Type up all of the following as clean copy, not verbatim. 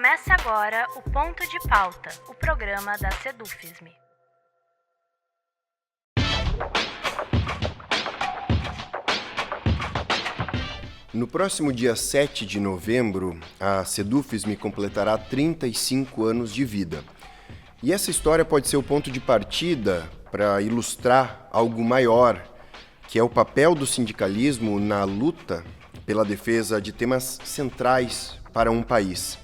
Começa agora o Ponto de Pauta, o programa da Sedufisme. No próximo dia 7 de novembro, a Sedufisme completará 35 anos de vida. E essa história pode ser o ponto de partida para ilustrar algo maior, que é o papel do sindicalismo na luta pela defesa de temas centrais para um país.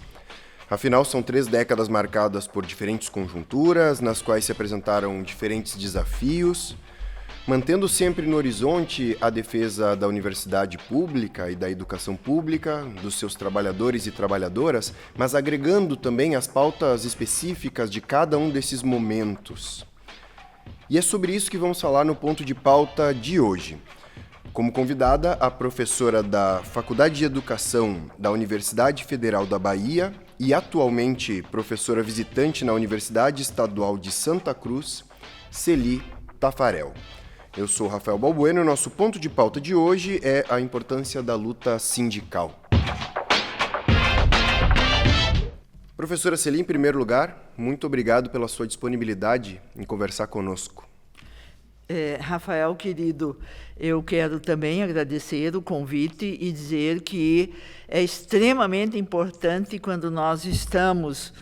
Afinal, são 3 décadas marcadas por diferentes conjunturas, nas quais se apresentaram diferentes desafios, mantendo sempre no horizonte a defesa da universidade pública e da educação pública, dos seus trabalhadores e trabalhadoras, mas agregando também as pautas específicas de cada um desses momentos. E é sobre isso que vamos falar no ponto de pauta de hoje. Como convidada, a professora da Faculdade de Educação da Universidade Federal da Bahia e atualmente professora visitante na Universidade Estadual de Santa Cruz, Celi Tafarel. Eu sou Rafael Balbueno e o nosso ponto de pauta de hoje é a importância da luta sindical. Professora Celi, em primeiro lugar, muito obrigado pela sua disponibilidade em conversar conosco. Rafael, querido, eu quero também agradecer o convite e dizer que é extremamente importante quando nós estamos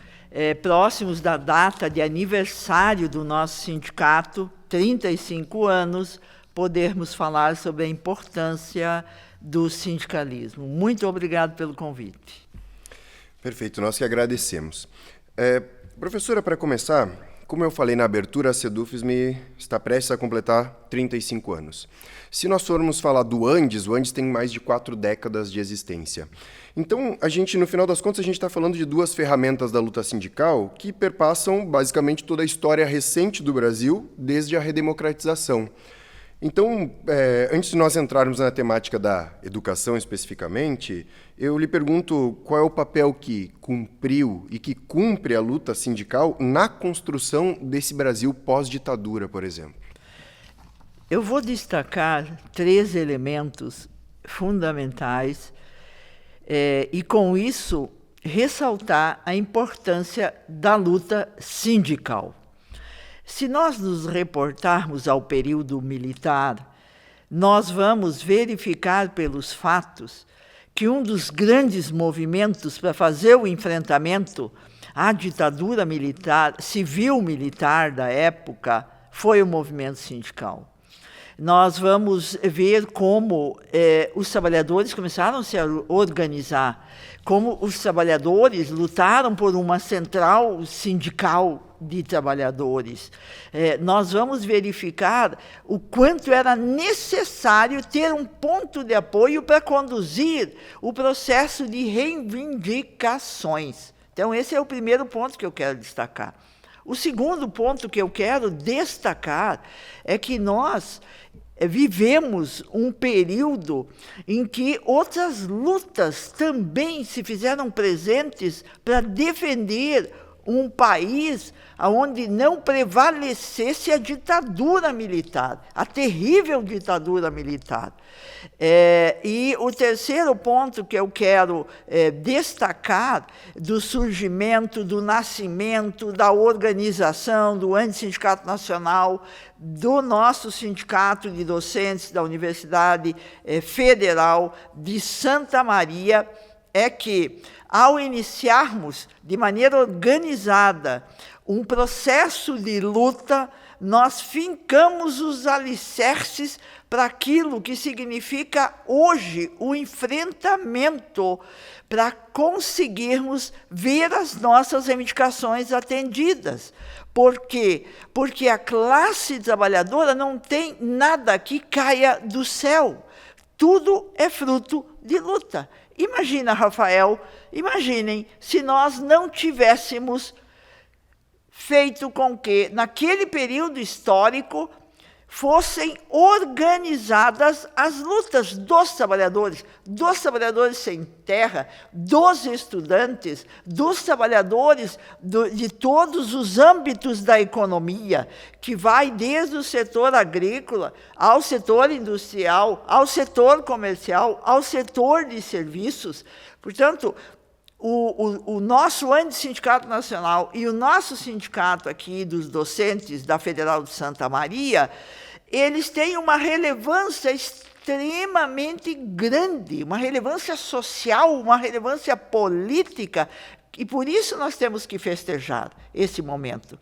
próximos da data de aniversário do nosso sindicato, 35 anos, podermos falar sobre a importância do sindicalismo. Muito obrigado pelo convite. Perfeito, nós que agradecemos. Professora, para começar, como eu falei na abertura, a Sedufisme está prestes a completar 35 anos. Se nós formos falar do Andes, o Andes tem mais de 4 décadas de existência. Então, no final das contas, a gente está falando de 2 ferramentas da luta sindical que perpassam basicamente toda a história recente do Brasil, desde a redemocratização. Então, antes de nós entrarmos na temática da educação especificamente, eu lhe pergunto qual é o papel que cumpriu e que cumpre a luta sindical na construção desse Brasil pós-ditadura, por exemplo. Eu vou destacar 3 elementos fundamentais e, com isso, ressaltar a importância da luta sindical. Se nós nos reportarmos ao período militar, nós vamos verificar pelos fatos que um dos grandes movimentos para fazer o enfrentamento à ditadura militar, civil-militar da época, foi o movimento sindical. Nós vamos ver como os trabalhadores começaram a se organizar, como os trabalhadores lutaram por uma central sindical de trabalhadores. Nós vamos verificar o quanto era necessário ter um ponto de apoio para conduzir o processo de reivindicações. Então, esse é o primeiro ponto que eu quero destacar. O segundo ponto que eu quero destacar é que nós vivemos um período em que outras lutas também se fizeram presentes para defender um país onde não prevalecesse a ditadura militar, a terrível ditadura militar. E o terceiro ponto que eu quero destacar do surgimento, do nascimento, da organização do Antissindicato Nacional, do nosso sindicato de docentes da Universidade Federal de Santa Maria, é que, ao iniciarmos de maneira organizada um processo de luta, nós fincamos os alicerces para aquilo que significa hoje o enfrentamento, para conseguirmos ver as nossas reivindicações atendidas. Por quê? Porque a classe trabalhadora não tem nada que caia do céu. Tudo é fruto de luta. Imagina, Rafael, imaginem se nós não tivéssemos feito com que, naquele período histórico, fossem organizadas as lutas dos trabalhadores sem terra, dos estudantes, dos trabalhadores de todos os âmbitos da economia, que vai desde o setor agrícola, ao setor industrial, ao setor comercial, ao setor de serviços. Portanto, o nosso Antissindicato Nacional e o nosso sindicato aqui dos docentes da Federal de Santa Maria, eles têm uma relevância extremamente grande, uma relevância social, uma relevância política, e por isso nós temos que festejar esse momento.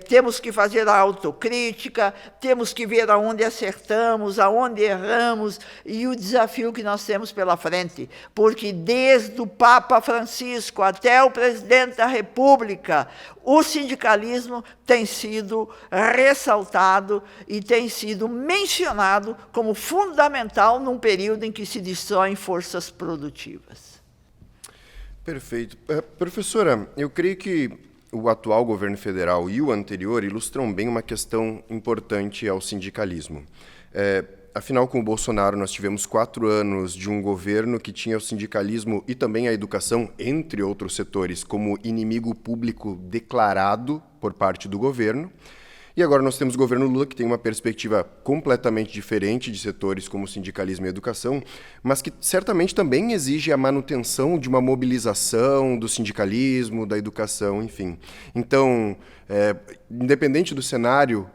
Temos que fazer a autocrítica, temos que ver aonde acertamos, aonde erramos, e o desafio que nós temos pela frente. Porque desde o Papa Francisco até o presidente da República, o sindicalismo tem sido ressaltado e tem sido mencionado como fundamental num período em que se destroem forças produtivas. Perfeito. Professora, eu creio que o atual governo federal e o anterior ilustram bem uma questão importante ao sindicalismo. Afinal, com o Bolsonaro, nós tivemos 4 anos de um governo que tinha o sindicalismo e também a educação, entre outros setores, como inimigo público declarado por parte do governo. E agora nós temos o governo Lula, que tem uma perspectiva completamente diferente de setores como sindicalismo e educação, mas que certamente também exige a manutenção de uma mobilização do sindicalismo, da educação, enfim. Então, independente do cenário,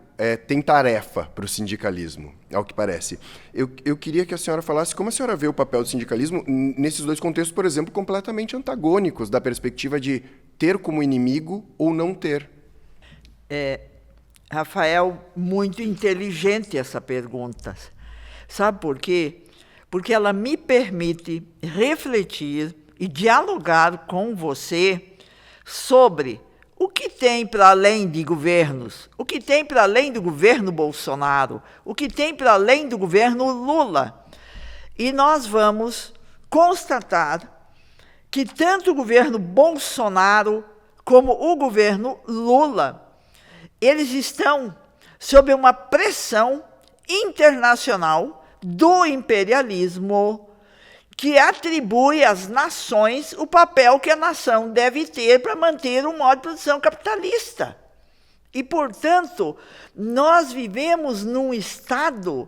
tem tarefa para o sindicalismo, ao que parece. Eu queria que a senhora falasse como a senhora vê o papel do sindicalismo nesses dois contextos, por exemplo, completamente antagônicos, da perspectiva de ter como inimigo ou não ter. Rafael, muito inteligente essa pergunta. Sabe por quê? Porque ela me permite refletir e dialogar com você sobre o que tem para além de governos, o que tem para além do governo Bolsonaro, o que tem para além do governo Lula. E nós vamos constatar que tanto o governo Bolsonaro como o governo Lula, eles estão sob uma pressão internacional do imperialismo que atribui às nações o papel que a nação deve ter para manter um modo de produção capitalista. E, portanto, nós vivemos num Estado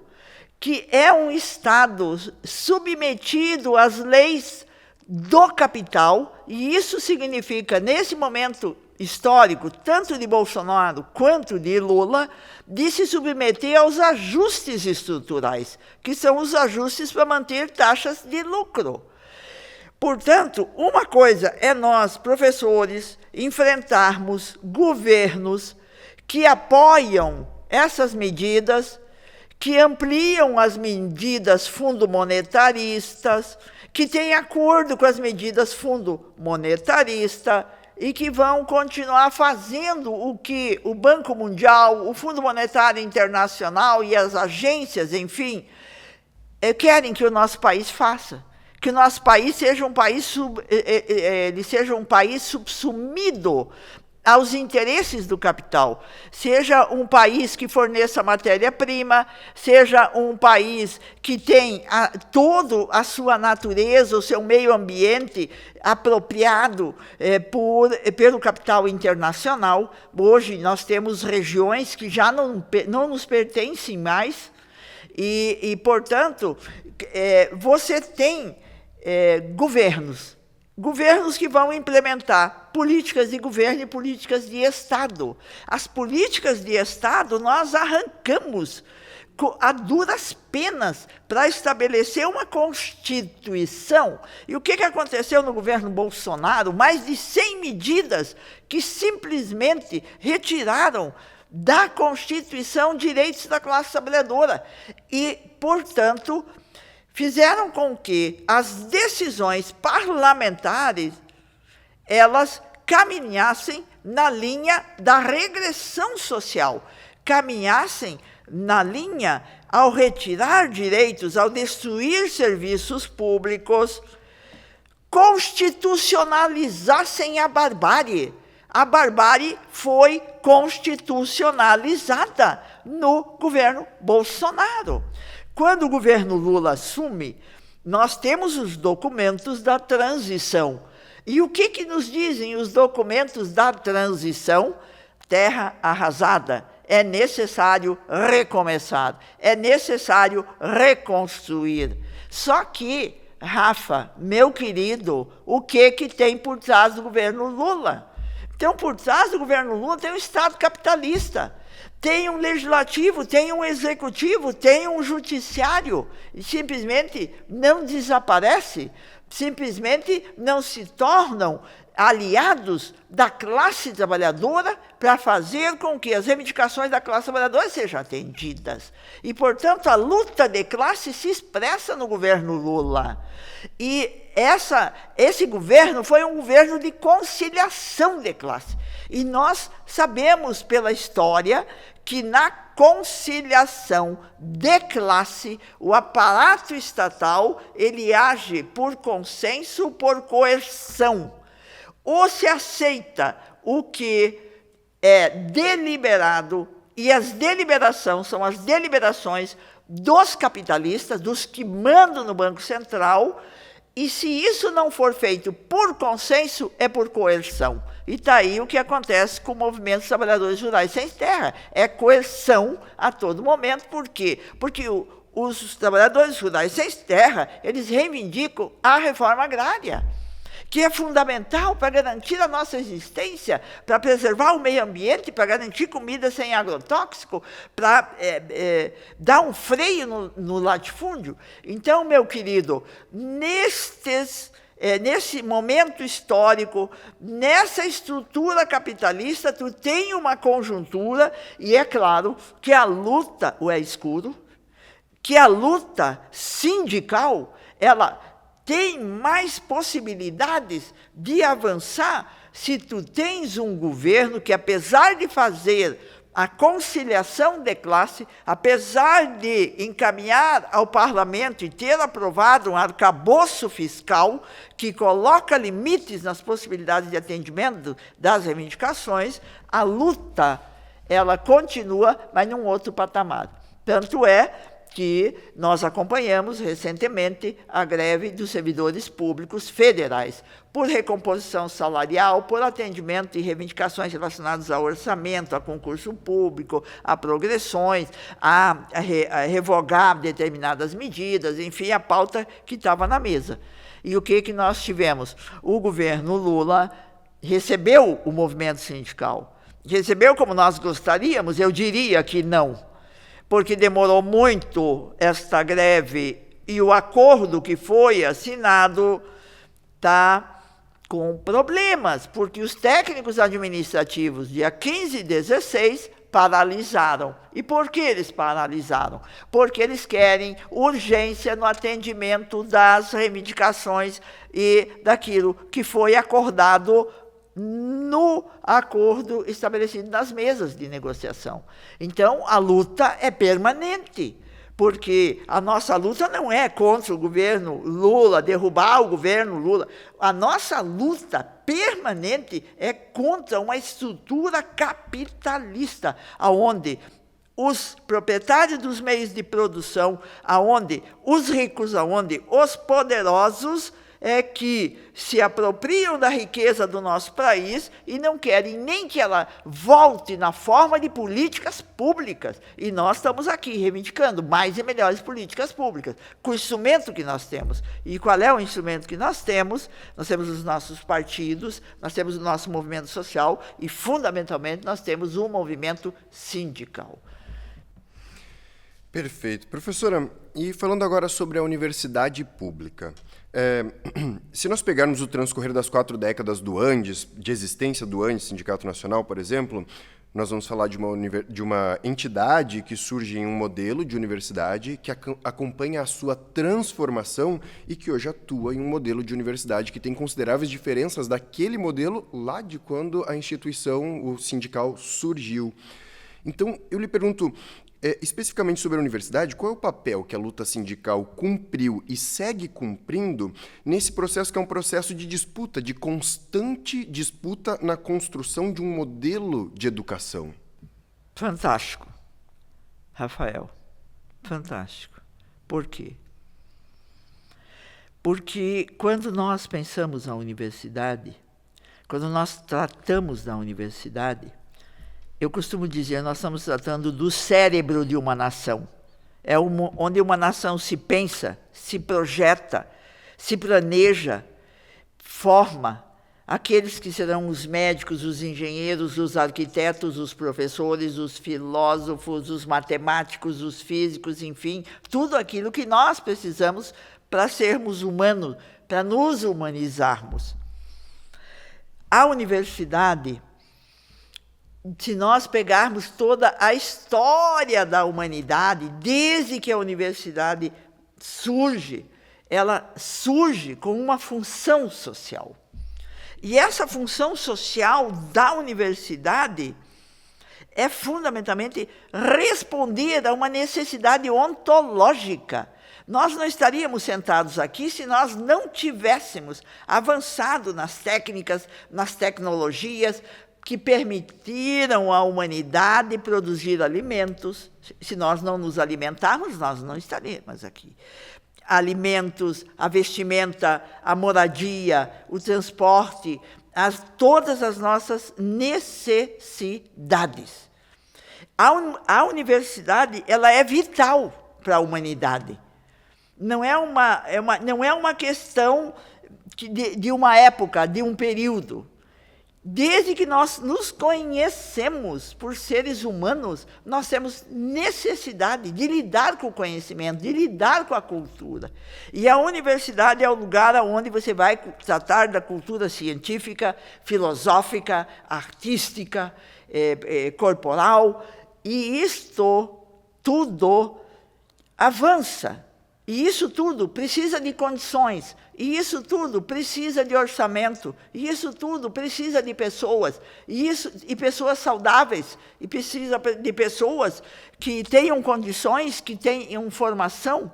que é um Estado submetido às leis do capital, e isso significa, nesse momento histórico, tanto de Bolsonaro quanto de Lula, de se submeter aos ajustes estruturais, que são os ajustes para manter taxas de lucro. Portanto, uma coisa é nós, professores, enfrentarmos governos que apoiam essas medidas, que ampliam as medidas fundomonetaristas, que têm acordo com as medidas fundomonetaristas, e que vão continuar fazendo o que o Banco Mundial, o Fundo Monetário Internacional e as agências, enfim, querem que o nosso país faça. Que o nosso país seja um país subsumido aos interesses do capital, seja um país que forneça matéria-prima, seja um país que tem toda a sua natureza, o seu meio ambiente apropriado pelo capital internacional. Hoje nós temos regiões que já não nos pertencem mais e portanto, você tem governos que vão implementar políticas de governo e políticas de Estado. As políticas de Estado nós arrancamos a duras penas para estabelecer uma Constituição. E o que aconteceu no governo Bolsonaro? Mais de 100 medidas que simplesmente retiraram da Constituição direitos da classe trabalhadora. E, portanto, fizeram com que as decisões parlamentares elas caminhassem na linha da regressão social, caminhassem na linha ao retirar direitos, ao destruir serviços públicos, constitucionalizassem a barbárie. A barbárie foi constitucionalizada no governo Bolsonaro. Quando o governo Lula assume, nós temos os documentos da transição. E o que nos dizem os documentos da transição? Terra arrasada. É necessário recomeçar. É necessário reconstruir. Só que Rafa, meu querido, o que tem por trás do governo Lula? Então, por trás do governo Lula tem um Estado capitalista, tem um legislativo, tem um executivo, tem um judiciário, e simplesmente não desaparece, simplesmente não se tornam aliados da classe trabalhadora para fazer com que as reivindicações da classe trabalhadora sejam atendidas. E, portanto, a luta de classe se expressa no governo Lula. E esse governo foi um governo de conciliação de classe. E nós sabemos pela história que na conciliação de classe, o aparato estatal, ele age por consenso, por coerção. Ou se aceita o que é deliberado, e as deliberações são as deliberações dos capitalistas, dos que mandam no Banco Central, e se isso não for feito por consenso, é por coerção. E está aí o que acontece com o movimento dos trabalhadores rurais sem terra. É coerção a todo momento. Por quê? Porque os trabalhadores rurais sem terra, eles reivindicam a reforma agrária, que é fundamental para garantir a nossa existência, para preservar o meio ambiente, para garantir comida sem agrotóxico, para dar um freio no latifúndio. Então, meu querido, nesse momento histórico, nessa estrutura capitalista, tu tem uma conjuntura, e é claro que a luta, o é escuro, que a luta sindical, ela tem mais possibilidades de avançar se tu tens um governo que, apesar de fazer a conciliação de classe, apesar de encaminhar ao parlamento e ter aprovado um arcabouço fiscal que coloca limites nas possibilidades de atendimento das reivindicações, a luta, ela continua, mas num outro patamar. Tanto é que nós acompanhamos recentemente a greve dos servidores públicos federais, por recomposição salarial, por atendimento e reivindicações relacionadas ao orçamento, a concurso público, a progressões, a revogar determinadas medidas, enfim, a pauta que estava na mesa. E o que nós tivemos? O governo Lula recebeu o movimento sindical. Recebeu como nós gostaríamos? Eu diria que não, porque demorou muito esta greve e o acordo que foi assinado está com problemas, porque os técnicos administrativos, dia 15 e 16, paralisaram. E por que eles paralisaram? Porque eles querem urgência no atendimento das reivindicações e daquilo que foi acordado no acordo estabelecido nas mesas de negociação. Então, a luta é permanente, porque a nossa luta não é contra o governo Lula, derrubar o governo Lula. A nossa luta permanente é contra uma estrutura capitalista, onde os proprietários dos meios de produção, onde os ricos, onde os poderosos que se apropriam da riqueza do nosso país e não querem nem que ela volte na forma de políticas públicas. E nós estamos aqui reivindicando mais e melhores políticas públicas, com o instrumento que nós temos. E qual é o instrumento que nós temos? Nós temos os nossos partidos, nós temos o nosso movimento social e, fundamentalmente, nós temos o movimento sindical. Perfeito. Professora, e falando agora sobre a universidade pública, se nós pegarmos o transcorrer das 4 décadas do Andes, de existência do Andes, Sindicato Nacional, por exemplo, nós vamos falar de uma entidade que surge em um modelo de universidade que acompanha a sua transformação e que hoje atua em um modelo de universidade que tem consideráveis diferenças daquele modelo lá de quando a instituição, o sindical, surgiu. Então, eu lhe pergunto, especificamente sobre a universidade, qual é o papel que a luta sindical cumpriu e segue cumprindo nesse processo que é um processo de disputa, de constante disputa na construção de um modelo de educação? Fantástico, Rafael, fantástico. Por quê? Porque quando nós pensamos na universidade, quando nós tratamos da universidade, eu costumo dizer, nós estamos tratando do cérebro de uma nação. É onde uma nação se pensa, se projeta, se planeja, forma aqueles que serão os médicos, os engenheiros, os arquitetos, os professores, os filósofos, os matemáticos, os físicos, enfim, tudo aquilo que nós precisamos para sermos humanos, para nos humanizarmos. A universidade, se nós pegarmos toda a história da humanidade, desde que a universidade surge, ela surge com uma função social. E essa função social da universidade é fundamentalmente responder a uma necessidade ontológica. Nós não estaríamos sentados aqui se nós não tivéssemos avançado nas técnicas, nas tecnologias que permitiram à humanidade produzir alimentos. Se nós não nos alimentarmos, nós não estaríamos aqui. Alimentos, a vestimenta, a moradia, o transporte, todas as nossas necessidades. A universidade, ela é vital para a humanidade. Não é uma questão de uma época, de um período. Desde que nós nos conhecemos por seres humanos, nós temos necessidade de lidar com o conhecimento, de lidar com a cultura. E a universidade é o lugar onde você vai tratar da cultura científica, filosófica, artística, corporal, e isto tudo avança. E isso tudo precisa de condições, e isso tudo precisa de orçamento, e isso tudo precisa de pessoas, e pessoas saudáveis, e precisa de pessoas que tenham condições, que tenham formação.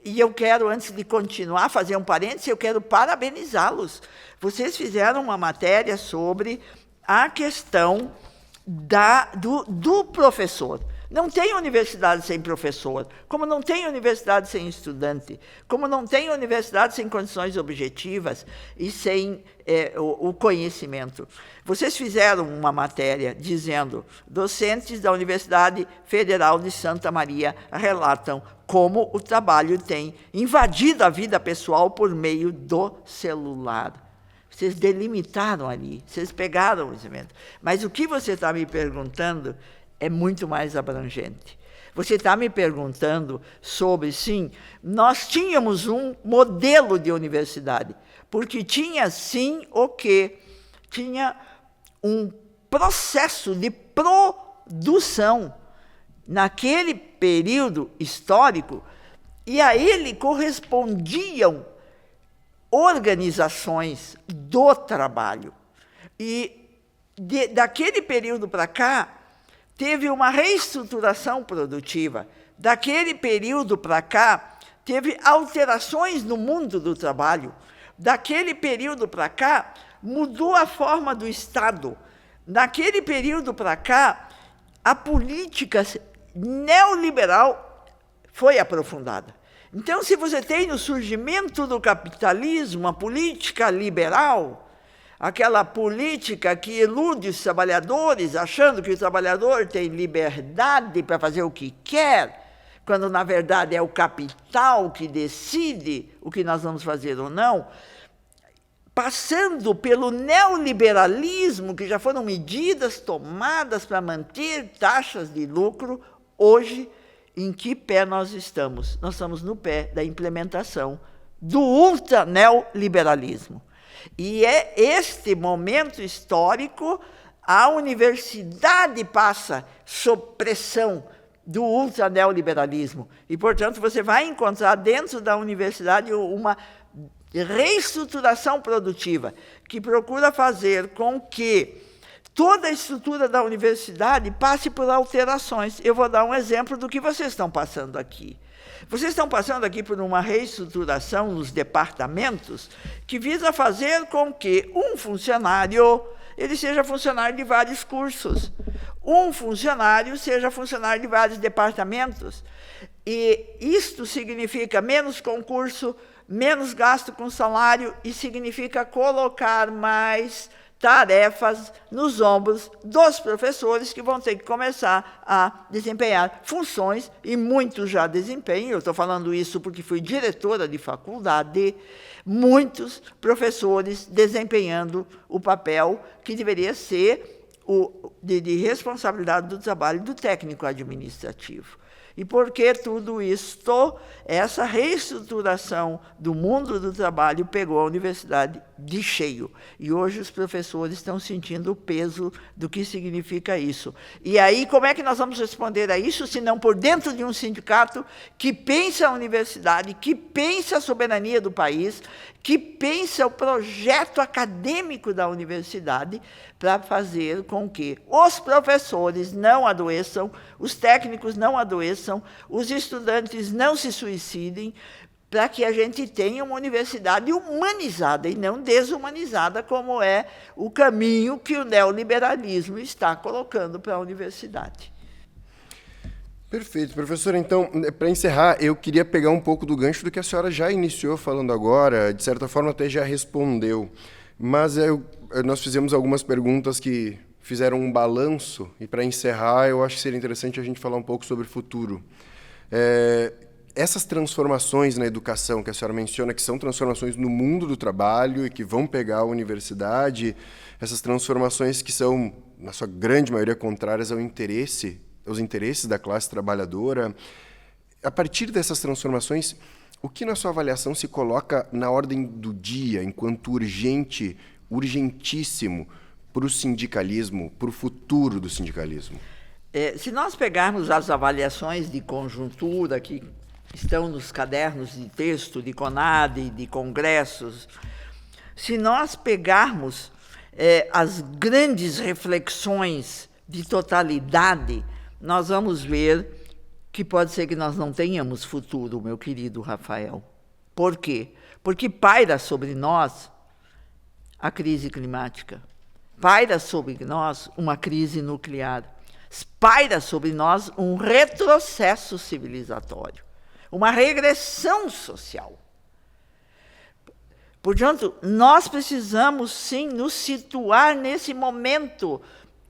E eu quero, antes de continuar, fazer um parêntese, eu quero parabenizá-los. Vocês fizeram uma matéria sobre a questão do professor. Não tem universidade sem professor, como não tem universidade sem estudante, como não tem universidade sem condições objetivas e sem o conhecimento. Vocês fizeram uma matéria dizendo: docentes da Universidade Federal de Santa Maria relatam como o trabalho tem invadido a vida pessoal por meio do celular. Vocês delimitaram ali, vocês pegaram o evento. Mas o que você está me perguntando é muito mais abrangente. Você está me perguntando sobre, sim, nós tínhamos um modelo de universidade, porque tinha, sim, o quê? Tinha um processo de produção naquele período histórico, e a ele correspondiam organizações do trabalho. E daquele período para cá, teve uma reestruturação produtiva. Daquele período para cá, teve alterações no mundo do trabalho. Daquele período para cá, mudou a forma do Estado. Daquele período para cá, a política neoliberal foi aprofundada. Então, se você tem no surgimento do capitalismo a política liberal, aquela política que ilude os trabalhadores, achando que o trabalhador tem liberdade para fazer o que quer, quando, na verdade, é o capital que decide o que nós vamos fazer ou não, passando pelo neoliberalismo, que já foram medidas tomadas para manter taxas de lucro, hoje, em que pé nós estamos? Nós estamos no pé da implementação do ultraneoliberalismo. E é este momento histórico, a universidade passa sob pressão do ultraneoliberalismo. E, portanto, você vai encontrar dentro da universidade uma reestruturação produtiva, que procura fazer com que toda a estrutura da universidade passe por alterações. Eu vou dar um exemplo do que vocês estão passando aqui. Vocês estão passando aqui por uma reestruturação nos departamentos que visa fazer com que um funcionário ele seja funcionário de vários cursos, um funcionário seja funcionário de vários departamentos. E isto significa menos concurso, menos gasto com salário e significa colocar mais tarefas nos ombros dos professores, que vão ter que começar a desempenhar funções, e muitos já desempenham. Eu estou falando isso porque fui diretora de faculdade, muitos professores desempenhando o papel que deveria ser de responsabilidade do trabalho do técnico administrativo. E por que tudo isto? Essa reestruturação do mundo do trabalho pegou a universidade de cheio. E hoje os professores estão sentindo o peso do que significa isso. E aí, como é que nós vamos responder a isso, se não por dentro de um sindicato que pensa a universidade, que pensa a soberania do país, que pensa o projeto acadêmico da universidade, para fazer com que os professores não adoeçam, os técnicos não adoeçam, os estudantes não se suicidem, para que a gente tenha uma universidade humanizada e não desumanizada, como é o caminho que o neoliberalismo está colocando para a universidade. Perfeito, professora. Então, para encerrar, eu queria pegar um pouco do gancho do que a senhora já iniciou falando agora, de certa forma até já respondeu, mas nós fizemos algumas perguntas que fizeram um balanço, e para encerrar, eu acho que seria interessante a gente falar um pouco sobre o futuro. Essas transformações na educação que a senhora menciona, que são transformações no mundo do trabalho e que vão pegar a universidade, essas transformações que são, na sua grande maioria, contrárias aos interesses da classe trabalhadora. A partir dessas transformações, o que, na sua avaliação, se coloca na ordem do dia, enquanto urgentíssimo para o sindicalismo, para o futuro do sindicalismo? Se nós pegarmos as avaliações de conjuntura que estão nos cadernos de texto de CONADE, de congressos, se nós pegarmos as grandes reflexões de totalidade, nós vamos ver que pode ser que nós não tenhamos futuro, meu querido Rafael. Por quê? Porque paira sobre nós a crise climática, paira sobre nós uma crise nuclear, paira sobre nós um retrocesso civilizatório, uma regressão social. Portanto, nós precisamos, sim, nos situar nesse momento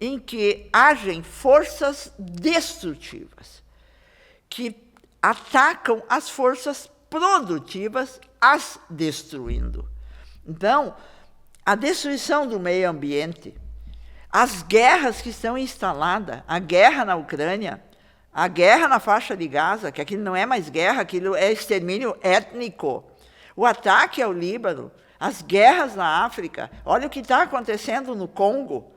em que agem forças destrutivas, que atacam as forças produtivas, as destruindo. Então, a destruição do meio ambiente, as guerras que estão instaladas, a guerra na Ucrânia, a guerra na faixa de Gaza, que aquilo não é mais guerra, aquilo é extermínio étnico, o ataque ao Líbano, as guerras na África, olha o que está acontecendo no Congo.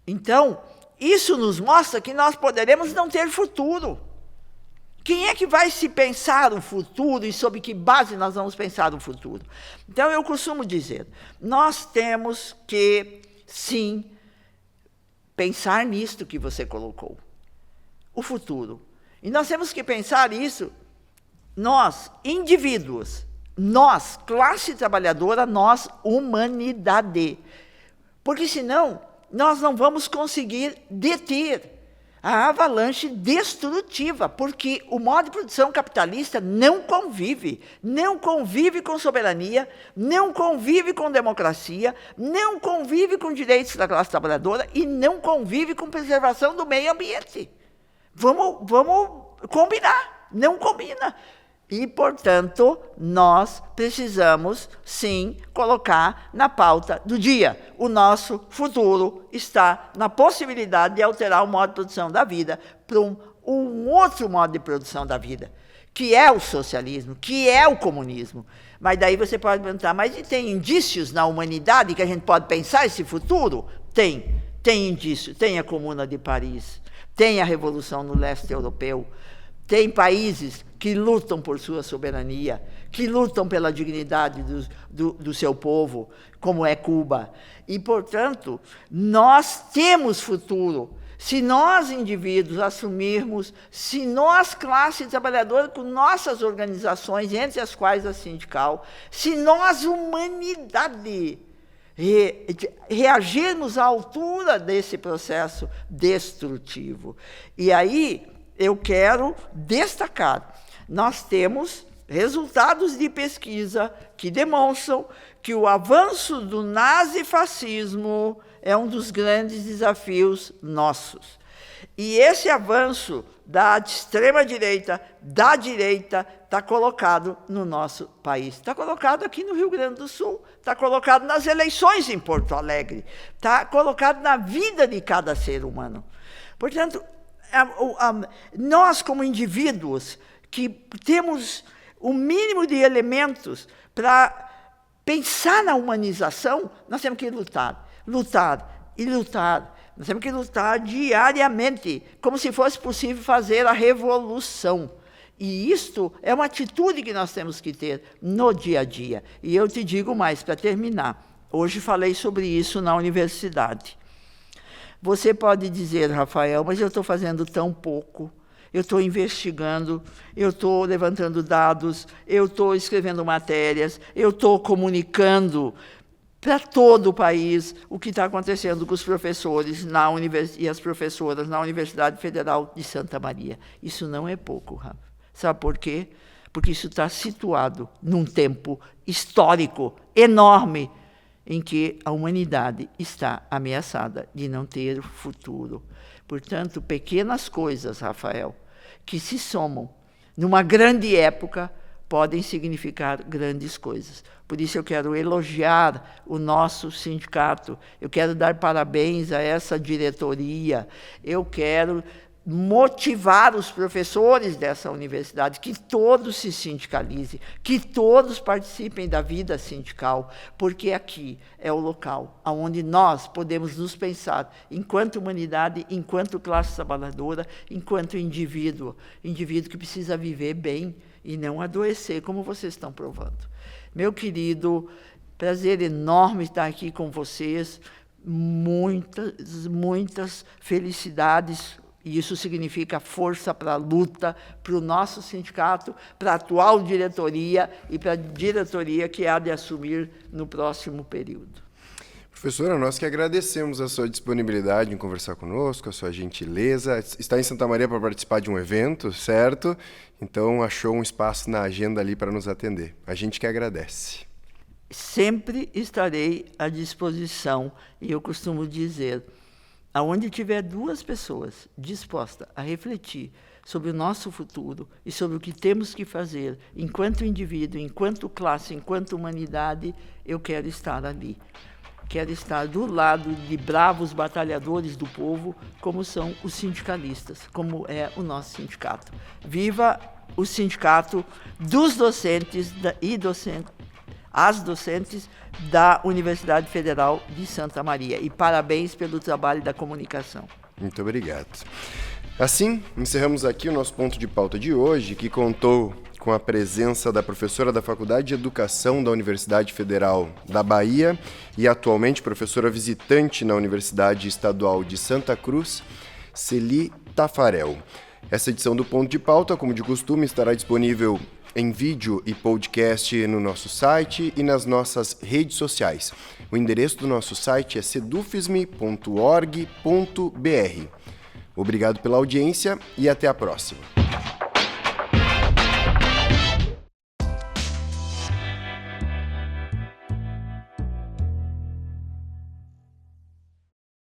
Então, isso nos mostra que nós poderemos não ter futuro. Quem é que vai se pensar o futuro e sob que base nós vamos pensar o futuro? Então, eu costumo dizer, nós temos que, sim, pensar nisto que você colocou, o futuro. E nós temos que pensar isso, nós, indivíduos, nós, classe trabalhadora, nós, humanidade. Porque, senão, nós não vamos conseguir deter a avalanche destrutiva, porque o modo de produção capitalista não convive com soberania, não convive com democracia, não convive com direitos da classe trabalhadora e não convive com preservação do meio ambiente. Vamos combinar, não combina. E, portanto, nós precisamos, sim, colocar na pauta do dia. O nosso futuro está na possibilidade de alterar o modo de produção da vida para um outro modo de produção da vida, que é o socialismo, que é o comunismo. Mas daí você pode perguntar, mas e tem indícios na humanidade que a gente pode pensar esse futuro? Tem indícios. Tem a Comuna de Paris, tem a Revolução no Leste Europeu, tem países que lutam por sua soberania, que lutam pela dignidade do seu povo, como é Cuba. E, portanto, nós temos futuro. Se nós, indivíduos, assumirmos, se nós, classe trabalhadora, com nossas organizações, entre as quais a sindical, se nós, humanidade, reagirmos à altura desse processo destrutivo. E aí, eu quero destacar, nós temos resultados de pesquisa que demonstram que o avanço do nazifascismo é um dos grandes desafios nossos. E esse avanço da extrema-direita, da direita, está colocado no nosso país. Está colocado aqui no Rio Grande do Sul, está colocado nas eleições em Porto Alegre, está colocado na vida de cada ser humano. Portanto, nós, como indivíduos, que temos o mínimo de elementos para pensar na humanização, nós temos que lutar, lutar e lutar. Nós temos que lutar diariamente, como se fosse possível fazer a revolução. E isto é uma atitude que nós temos que ter no dia a dia. E eu te digo mais, para terminar. Hoje falei sobre isso na universidade. Você pode dizer, Rafael, mas eu estou fazendo tão pouco. Eu estou investigando, eu estou levantando dados, eu estou escrevendo matérias, eu estou comunicando para todo o país o que está acontecendo com os professores e as professoras na Universidade Federal de Santa Maria. Isso não é pouco, Rafa. Sabe por quê? Porque isso está situado num tempo histórico enorme em que a humanidade está ameaçada de não ter futuro. Portanto, pequenas coisas, Rafael, que se somam numa grande época, podem significar grandes coisas. Por isso eu quero elogiar o nosso sindicato, eu quero dar parabéns a essa diretoria, eu quero motivar os professores dessa universidade, que todos se sindicalizem, que todos participem da vida sindical, porque aqui é o local onde nós podemos nos pensar enquanto humanidade, enquanto classe trabalhadora, enquanto indivíduo que precisa viver bem e não adoecer, como vocês estão provando. Meu querido, prazer enorme estar aqui com vocês, muitas felicidades. E isso significa força para a luta, para o nosso sindicato, para a atual diretoria e para a diretoria que há de assumir no próximo período. Professora, nós que agradecemos a sua disponibilidade em conversar conosco, a sua gentileza. Está em Santa Maria para participar de um evento, certo? Então, achou um espaço na agenda ali para nos atender. A gente que agradece. Sempre estarei à disposição, e eu costumo dizer, aonde tiver duas pessoas dispostas a refletir sobre o nosso futuro e sobre o que temos que fazer enquanto indivíduo, enquanto classe, enquanto humanidade, eu quero estar ali. Quero estar do lado de bravos batalhadores do povo, como são os sindicalistas, como é o nosso sindicato. Viva o sindicato dos docentes as docentes da Universidade Federal de Santa Maria. E parabéns pelo trabalho da comunicação. Muito obrigado. Assim, encerramos aqui o nosso ponto de pauta de hoje, que contou com a presença da professora da Faculdade de Educação da Universidade Federal da Bahia e atualmente professora visitante na Universidade Estadual de Santa Cruz, Celi Tafarel. Essa edição do Ponto de Pauta, como de costume, estará disponível em vídeo e podcast no nosso site e nas nossas redes sociais. O endereço do nosso site é sedufisme.org.br. Obrigado pela audiência e até a próxima.